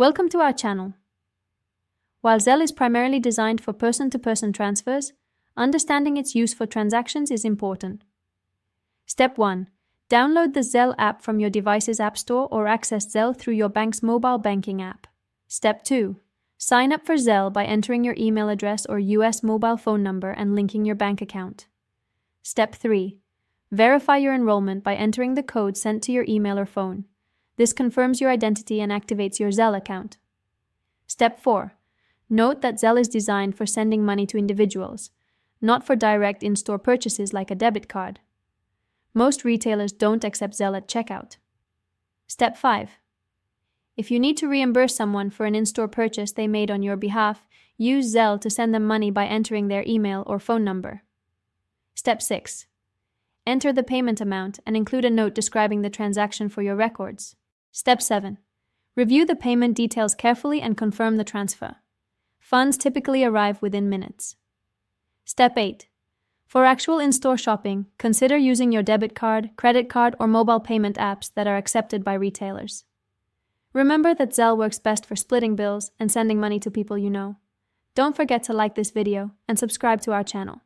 Welcome to our channel. While Zelle is primarily designed for person-to-person transfers, understanding its use for transactions is important. Step 1. Download the Zelle app from your device's app store or access Zelle through your bank's mobile banking app. Step 2. Sign up for Zelle by entering your email address or US mobile phone number and linking your bank account. Step 3. Verify your enrollment by entering the code sent to your email or phone. This confirms your identity and activates your Zelle account. Step 4. Note that Zelle is designed for sending money to individuals, not for direct in-store purchases like a debit card. Most retailers don't accept Zelle at checkout. Step 5. If you need to reimburse someone for an in-store purchase they made on your behalf, use Zelle to send them money by entering their email or phone number. Step 6. Enter the payment amount and include a note describing the transaction for your records. Step 7. Review the payment details carefully and confirm the transfer. Funds typically arrive within minutes. Step 8. For actual in-store shopping, consider using your debit card, credit card, or mobile payment apps that are accepted by retailers. Remember that Zelle works best for splitting bills and sending money to people you know. Don't forget to like this video and subscribe to our channel.